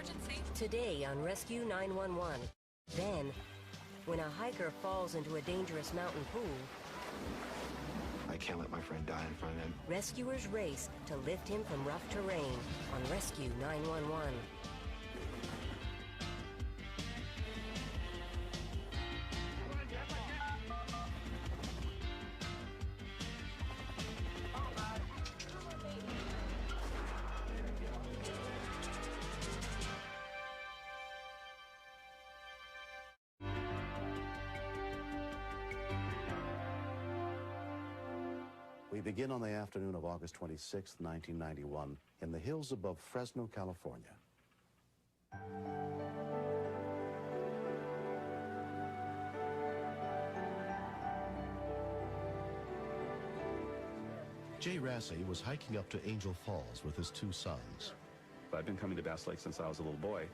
emergency. Today on Rescue 911. Then, when a hiker falls into a dangerous mountain pool, I can't let my friend die in front of him. rescuers race to lift him from rough terrain on Rescue 911. We begin on the afternoon of August 26, 1991, in the hills above Fresno, California. Jay Rassey was hiking up to Angel Falls with his two sons. I've been coming to Bass Lake since I was a little boy,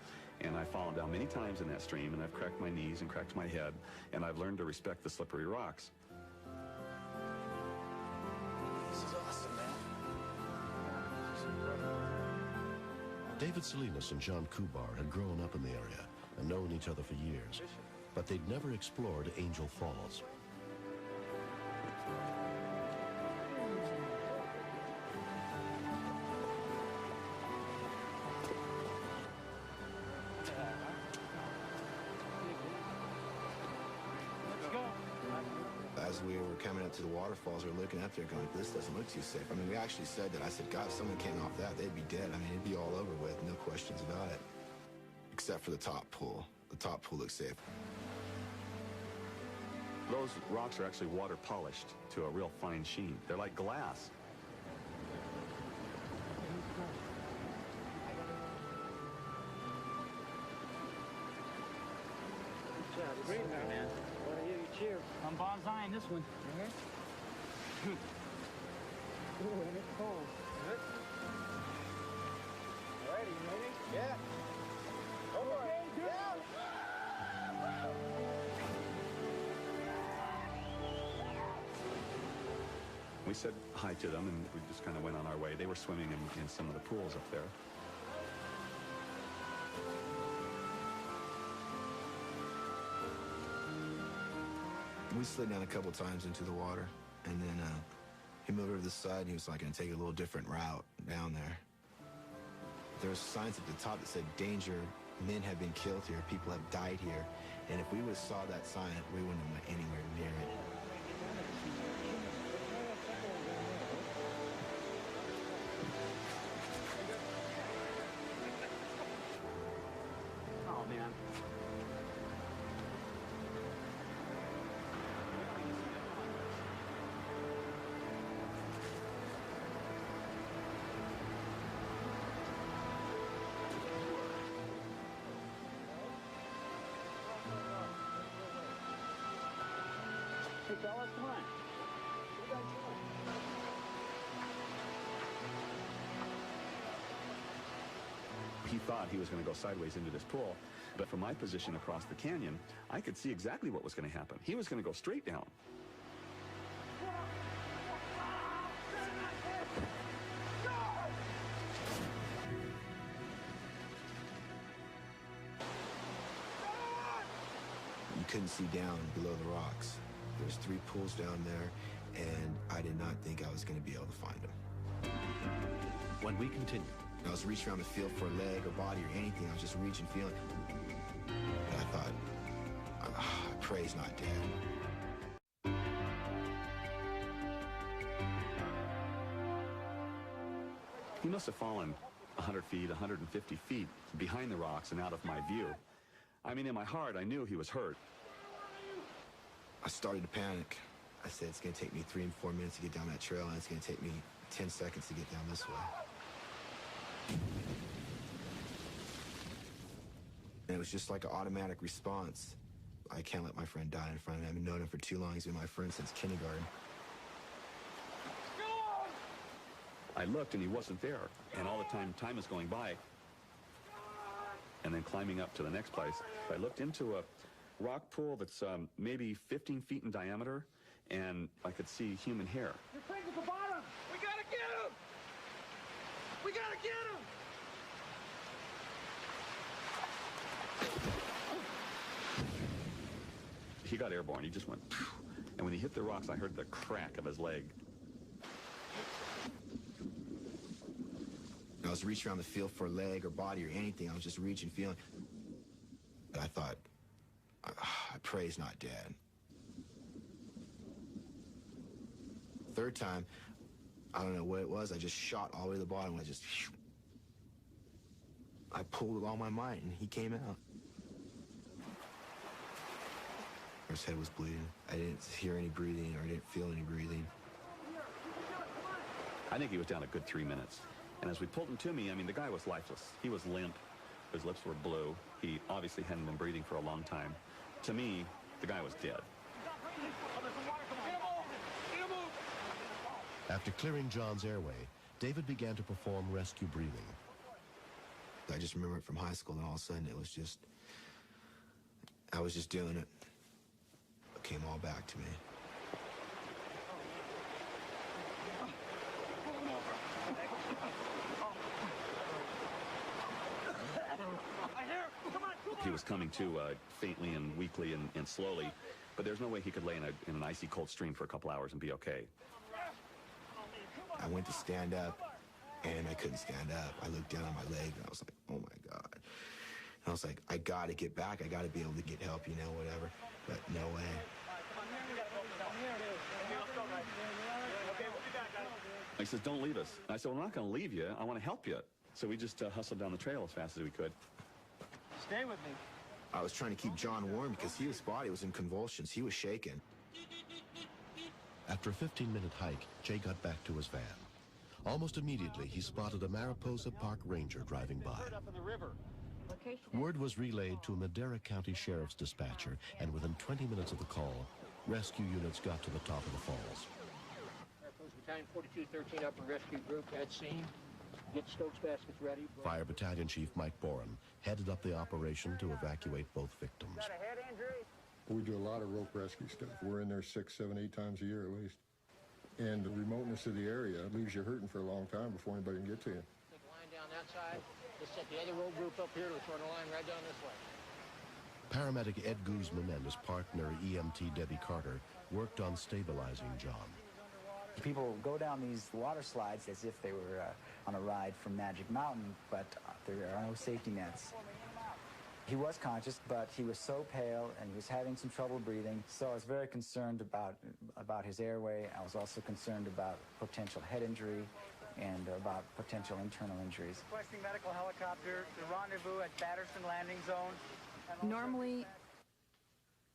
and I've fallen down many times in that stream, and I've cracked my knees and cracked my head, and I've learned to respect the slippery rocks. David Salinas and John Kubar had grown up in the area and known each other for years, but they'd never explored Angel Falls. As we were coming up to the waterfalls, we were looking up there going, this doesn't look too safe. I mean, we actually said that. I said, God, if someone came off that, they'd be dead. I mean, it'd be all over with, no questions about it. Except for the top pool. The top pool looks safe. Those rocks are actually water polished to a real fine sheen. They're like glass. Great, man. What are you? Cheer. I'm bonsai in this one. Ooh, and it's cold. All right, are you ready? Yeah. Okay, down. We said hi to them, and we just kind of went on our way. They were swimming in some of the pools up there. We slid down a couple times into the water, and then he moved over to the side, and he was like going to take a little different route down there. There were signs at the top that said, danger, men have been killed here, people have died here. And if we would have saw that sign, we wouldn't have went anywhere near it. Oh, man. Hey, fellas, come on. He thought he was going to go sideways into this pool, but from my position across the canyon, I could see exactly what was going to happen. He was going to go straight down. You couldn't see down below the rocks. There's 3 pools down there, and I did not think I was going to be able to find them. When we continue, I was reaching around the field for a leg or body or anything. I was just reaching, feeling. And I thought, I pray he's not dead. He must have fallen 100 feet, 150 feet behind the rocks and out of my view. I mean, in my heart, I knew he was hurt. I started to panic. I said, it's going to take me 3 and 4 minutes to get down that trail, and it's going to take me 10 seconds to get down this way. And it was just like an automatic response. I can't let my friend die in front of me. I've known him for too long. He's been my friend since kindergarten. I looked, and he wasn't there. And all the time is going by. And then climbing up to the next place, I looked into a rock pool that's maybe 15 feet in diameter, and I could see human hair. Your friend's at the bottom! We gotta get him! We gotta get him! he got airborne. He just went, phew. And when he hit the rocks, I heard the crack of his leg. I was reaching around the field for a leg or body or anything. I was just reaching, feeling. But I thought, I pray he's not dead. Third time, I don't know what it was. I just shot all the way to the bottom. I pulled with all my might, and he came out. His head was bleeding. I didn't hear any breathing, or I didn't feel any breathing. I think he was down a good 3 minutes. And as we pulled him to me, I mean, the guy was lifeless. He was limp. His lips were blue. He obviously hadn't been breathing for a long time. To me, the guy was dead. After clearing John's airway, David began to perform rescue breathing. I just remember it from high school, and all of a sudden it was just, I was just doing it. It came all back to me. He was coming to faintly and weakly and slowly, but there's no way he could lay in an icy cold stream for a couple hours and be okay. I went to stand up, and I couldn't stand up. I looked down at my leg, and I was like, oh my God. And I was like, I gotta get back. I gotta be able to get help, you know, whatever. But no way. He says, don't leave us. And I said, well, I'm not gonna leave you. I want to help you. So we just hustled down the trail as fast as we could. Stay with me. I was trying to keep John warm because his body was in convulsions. He was shaking. After a 15-minute hike, Jay got back to his van. Almost immediately, he spotted a Mariposa Park ranger driving by. Word was relayed to a Madera County Sheriff's dispatcher, and within 20 minutes of the call, rescue units got to the top of the falls. Mariposa Battalion 4213 Upper Rescue Group at scene. Get Stokes baskets ready. Fire Battalion Chief Mike Boren headed up the operation to evacuate both victims. Got a head injury? We do a lot of rope rescue stuff. We're in there 6, 7, 8 times a year at least. And the remoteness of the area leaves you hurting for a long time before anybody can get to you. Take a line down that side. Let's set the other rope group up here. Let's run a line right down this way. Paramedic Ed Guzman and his partner EMT Debbie Carter worked on stabilizing John. People go down these water slides as if they were on a ride from Magic Mountain, but there are no safety nets. He was conscious, but he was so pale and he was having some trouble breathing, so I was very concerned about his airway. I was also concerned about potential head injury and about potential internal injuries. Requesting medical helicopter to rendezvous at Batterson Landing Zone. Normally,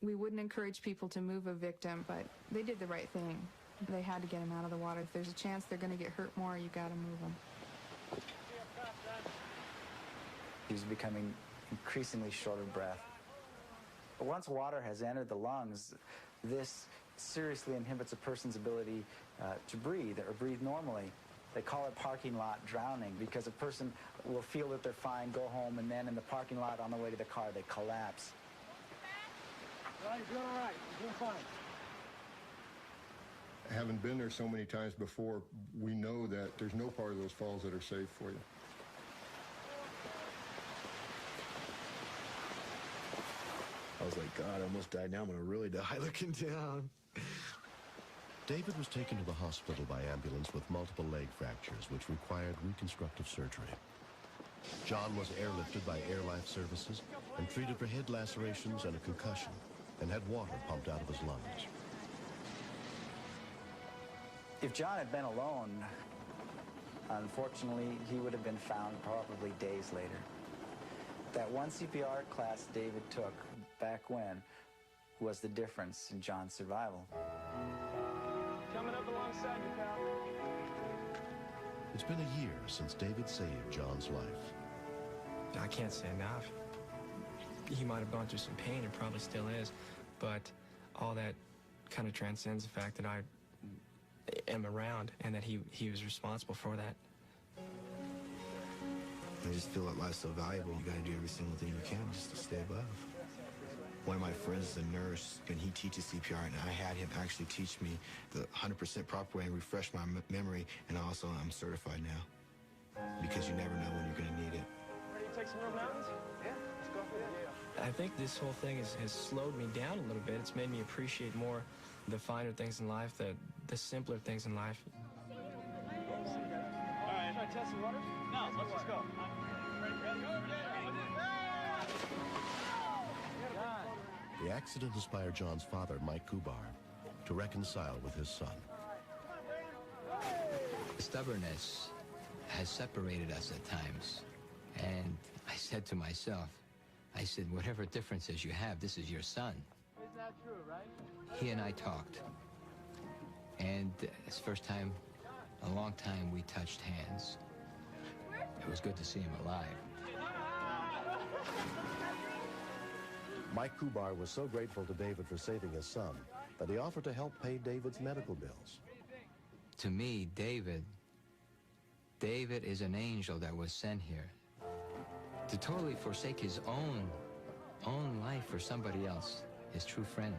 we wouldn't encourage people to move a victim, but they did the right thing. They had to get him out of the water. If there's a chance they're going to get hurt more, you got to move them. He was becoming increasingly short of breath. But once water has entered the lungs, this seriously inhibits a person's ability to breathe or breathe normally. They call it parking lot drowning because a person will feel that they're fine, go home, and then in the parking lot on the way to the car, they collapse. Well, you're doing all right. You're doing fine. Having been there so many times before, we know that there's no part of those falls that are safe for you. I was like, God, I almost died. Now I'm going to really die looking down. David was taken to the hospital by ambulance with multiple leg fractures, which required reconstructive surgery. John was airlifted by Air Life Services and treated for head lacerations and a concussion, and had water pumped out of his lungs. If John had been alone, unfortunately, he would have been found probably days later. That one CPR class David took back when was the difference in John's survival. Coming up alongside you, pal. It's been a year since David saved John's life. I can't say enough. He might have gone through some pain and probably still is, but all that kind of transcends the fact that I am around and that he was responsible for that. I just feel that life's so valuable. You got to do every single thing you can just to stay above. One of my friends is a nurse, and he teaches CPR, and I had him actually teach me the 100% proper way and refresh my memory, and also I'm certified now. Because you never know when you're going to need it. Ready to take some real mountains? Yeah, let's go for that. Yeah. I think this whole thing has slowed me down a little bit. It's made me appreciate more the finer things in life, the simpler things in life. All right, try to test the water? No, let's just go. The accident inspired John's father, Mike Kubar, to reconcile with his son. Stubbornness has separated us at times. And I said to myself, I said, whatever differences you have, this is your son. Isn't that true, right? He and I talked. And it's the first time, a long time, we touched hands. It was good to see him alive. Mike Kubar was so grateful to David for saving his son that he offered to help pay David's medical bills. To me, David is an angel that was sent here to totally forsake his own life for somebody else, his true friend.